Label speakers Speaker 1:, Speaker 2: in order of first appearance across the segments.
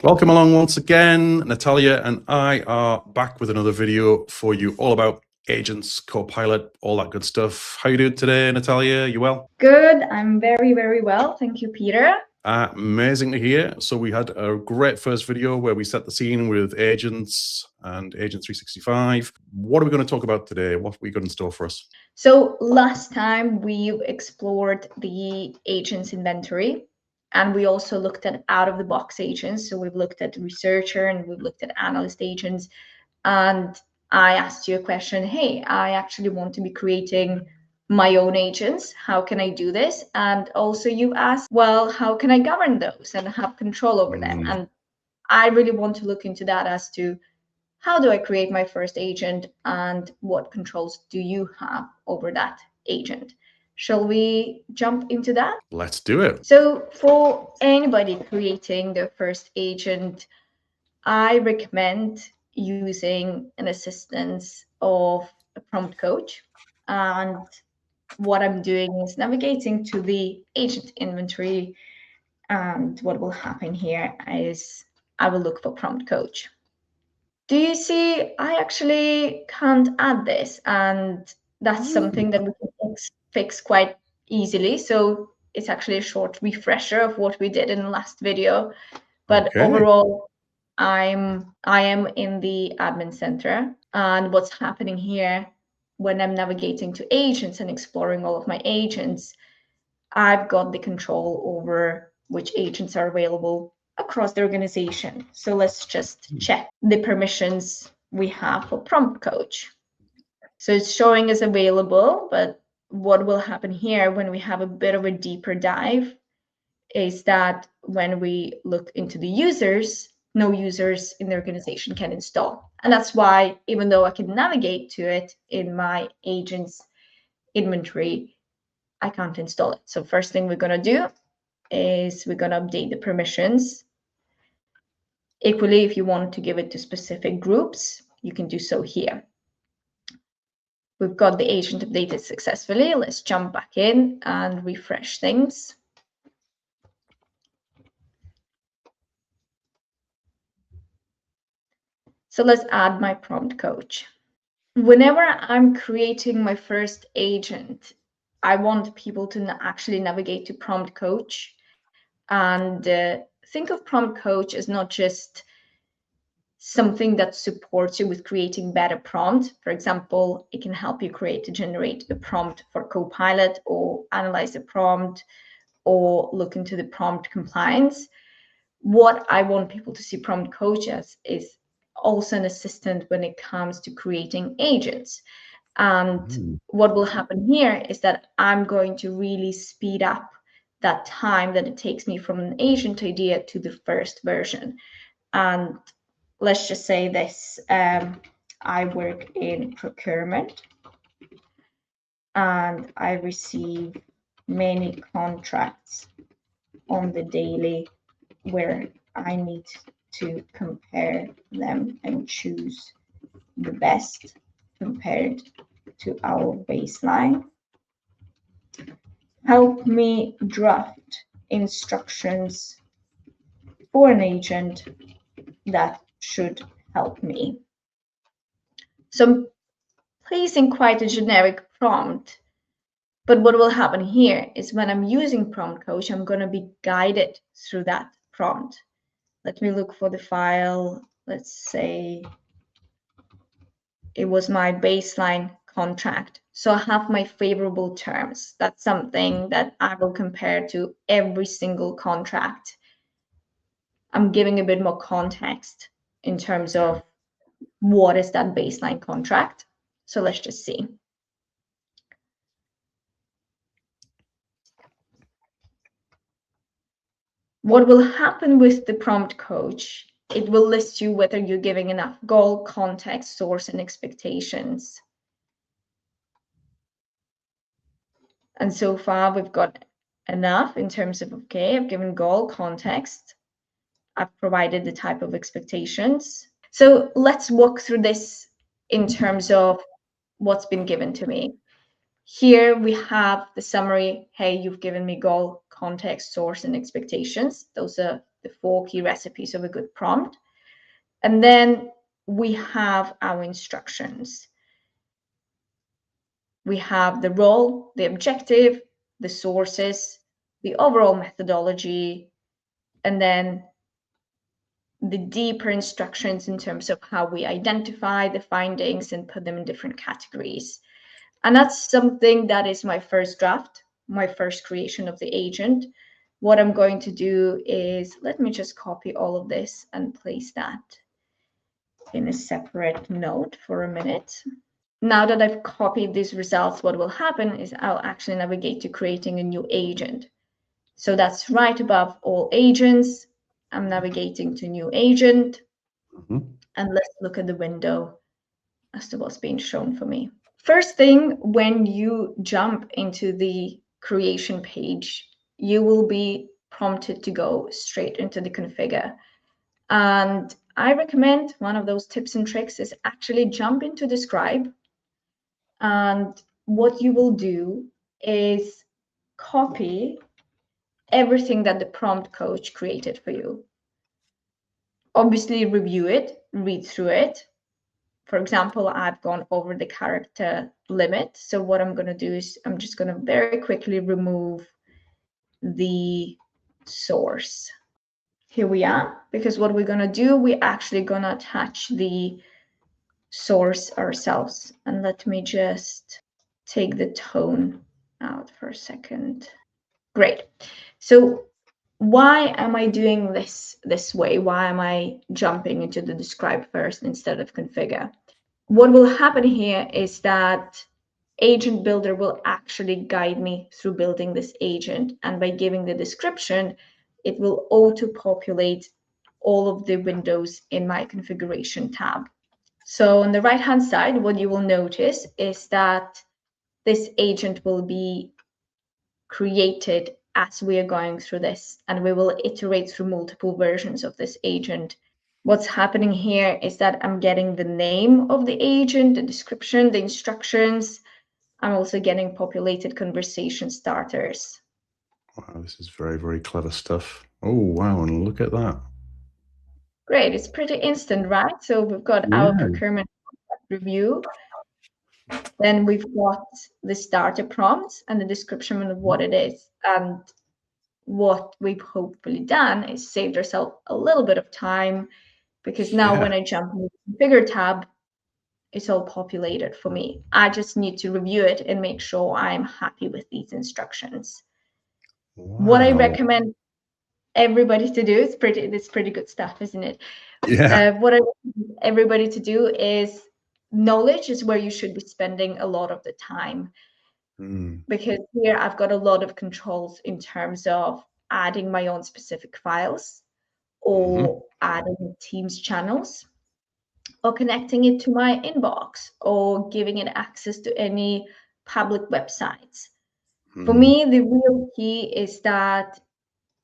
Speaker 1: Welcome along once again. Natalia and I are back with another video for you all about Agents, Copilot, all that good stuff. How you doing today, Natalia? You well?
Speaker 2: Good. I'm very, very well. Thank you, Peter.
Speaker 1: Amazing to hear. So we had a great first video where we set the scene with Agents and Agent 365. What are we going to talk about today? What have we got in store for us?
Speaker 2: So last time we explored the agents inventory, and we also looked at out-of-the-box agents. So we've looked at researcher and we've looked at analyst agents. And I asked you a question, hey, I actually want to be creating my own agents. How can I do this? And also you asked, well, how can I govern those and have control over them? And I really want to look into that as to how do I create my first agent and what controls do you have over that agent? Shall we jump into that?
Speaker 1: Let's do it.
Speaker 2: So for anybody creating their first agent, I recommend using an assistance of a prompt coach. And what I'm doing is navigating to the agent inventory. And what will happen here is I will look for prompt coach. Do you see, I actually can't add this, and that's something that we can fix quite easily. So it's actually a short refresher of what we did in the last video. But overall, I am in the admin center, and what's happening here when I'm navigating to agents and exploring all of my agents, I've got the control over which agents are available across the organization. So let's just check the permissions we have for prompt coach. So it's showing as available, but what will happen here when we have a bit of a deeper dive is that when we look into the users, no users in the organization can install. And that's why, even though I can navigate to it in my agents inventory, I can't install it. So first thing we're going to do is we're going to update the permissions. Equally, if you want to give it to specific groups, you can do so here. We've got the agent updated successfully. Let's jump back in and refresh things. So let's add my prompt coach. Whenever I'm creating my first agent, I want people to actually navigate to prompt coach and think of prompt coach as not just something that supports you with creating better prompt. For example, it can help you generate a prompt for Copilot or analyze a prompt or look into the prompt compliance. What I want people to see prompt coach as is also an assistant when it comes to creating agents. And what will happen here is that I'm going to really speed up that time that it takes me from an agent idea to the first version. And let's just say this, I work in procurement and I receive many contracts on the daily where I need to compare them and choose the best compared to our baseline. Help me draft instructions for an agent that should help me. So I'm placing quite a generic prompt, but what will happen here is when I'm using prompt coach, I'm going to be guided through that prompt. Let me look for the file. Let's say it was my baseline contract. So I have my favorable terms. That's something that I will compare to every single contract. I'm giving a bit more context in terms of what is that baseline contract. So let's just see. What will happen with the prompt coach? It will list you whether you're giving enough goal, context, source, and expectations. And so far we've got enough in terms of, okay, I've given goal, context. I've provided the type of expectations. So let's walk through this in terms of what's been given to me. Here we have the summary. Hey, you've given me goal, context, source, and expectations. Those are the 4 key recipes of a good prompt. And then we have our instructions. We have the role, the objective, the sources, the overall methodology, and then the deeper instructions in terms of how we identify the findings and put them in different categories. And that's something that is my first draft, my first creation of the agent. What I'm going to do is, let me just copy all of this and place that in a separate note for a minute. Now that I've copied these results, what will happen is I'll actually navigate to creating a new agent. So that's right above all agents. I'm navigating to new agent. And let's look at the window as to what's being shown for me. First thing, when you jump into the creation page, you will be prompted to go straight into the configure. And I recommend one of those tips and tricks is actually jump into describe. And what you will do is copy everything that the prompt coach created for you. Obviously, review it, read through it. For example, I've gone over the character limit. So what I'm going to do is I'm just going to very quickly remove the source. Here we are, because what we're going to do, we're actually going to attach the source ourselves. And let me just take the tone out for a second. Great. So why am I doing this way? Why am I jumping into the describe first instead of configure? What will happen here is that Agent Builder will actually guide me through building this agent. And by giving the description, it will auto-populate all of the windows in my configuration tab. So on the right-hand side, what you will notice is that this agent will be created as we are going through this, and we will iterate through multiple versions of this agent. What's happening here is that I'm getting the name of the agent, the description, the instructions. I'm also getting populated conversation starters.
Speaker 1: Wow, this is very, very clever stuff. Oh, wow, and look at that.
Speaker 2: Great, it's pretty instant, right? So we've got our procurement review. Then we've got the starter prompt and the description of what it is. And what we've hopefully done is saved ourselves a little bit of time, because now when I jump into the configure tab, it's all populated for me. I just need to review it and make sure I'm happy with these instructions. Wow. What I recommend everybody to do, it's pretty good stuff, isn't it?
Speaker 1: Yeah.
Speaker 2: What I recommend everybody to do is, knowledge is where you should be spending a lot of the time. Because here I've got a lot of controls in terms of adding my own specific files, or adding Teams channels, or connecting it to my inbox, or giving it access to any public websites. For me, the real key is that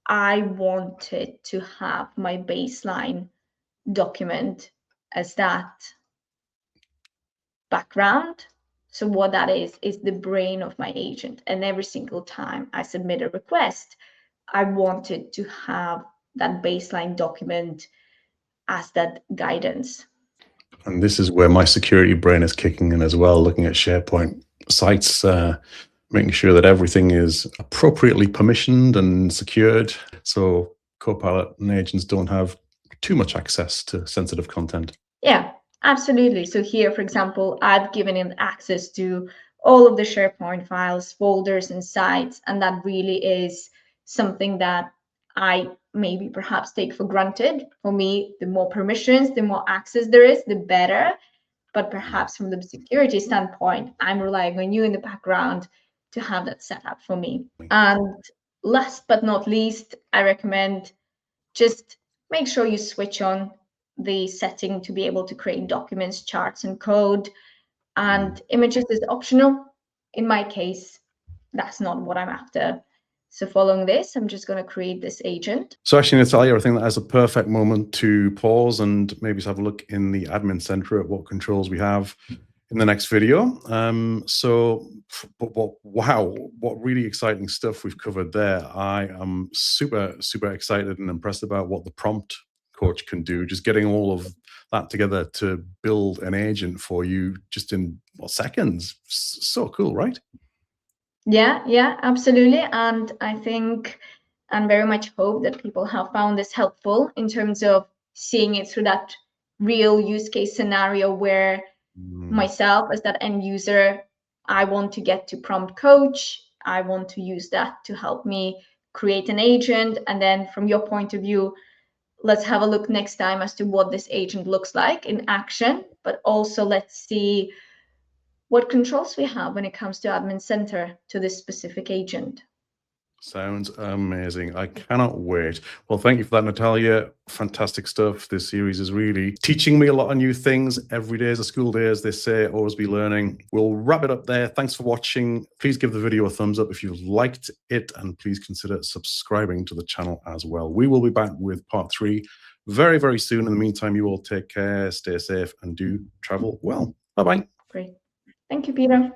Speaker 2: I wanted to have my baseline document as that background. So what that is the brain of my agent. And every single time I submit a request, I wanted to have that baseline document as that guidance.
Speaker 1: And this is where my security brain is kicking in as well, looking at SharePoint sites, making sure that everything is appropriately permissioned and secured, so Copilot and agents don't have too much access to sensitive content.
Speaker 2: Yeah, absolutely. So here, for example, I've given it access to all of the SharePoint files, folders, and sites, and that really is something that I maybe perhaps take for granted. For me, the more permissions, the more access there is, the better. But perhaps from the security standpoint, I'm relying on you in the background to have that set up for me. And last but not least, I recommend just make sure you switch on the setting to be able to create documents, charts, and code. And images is optional. In my case, that's not what I'm after. So following this, I'm just going to create this agent.
Speaker 1: So actually, Natalia, I think that is a perfect moment to pause and maybe have a look in the admin center at what controls we have. in the next video. Wow, what really exciting stuff we've covered there. I am super excited and impressed about what the prompt coach can do, just getting all of that together to build an agent for you just in seconds. So cool, right?
Speaker 2: Yeah, absolutely. And I think and very much hope that people have found this helpful in terms of seeing it through that real use case scenario where myself as that end user, I want to get to prompt coach. I want to use that to help me create an agent. And then from your point of view, let's have a look next time as to what this agent looks like in action, but also let's see what controls we have when it comes to admin center to this specific agent.
Speaker 1: Sounds amazing. I cannot wait. Well, thank you for that, Natalia. Fantastic stuff. This series is really teaching me a lot of new things. Every day is a school day, as they say, always be learning. We'll wrap it up there. Thanks for watching. Please give the video a thumbs up if you've liked it, and please consider subscribing to the channel as well. We will be back with part 3 very, very soon. In the meantime, you all take care, stay safe, and do travel well. Bye-bye.
Speaker 2: Great. Thank you, Peter.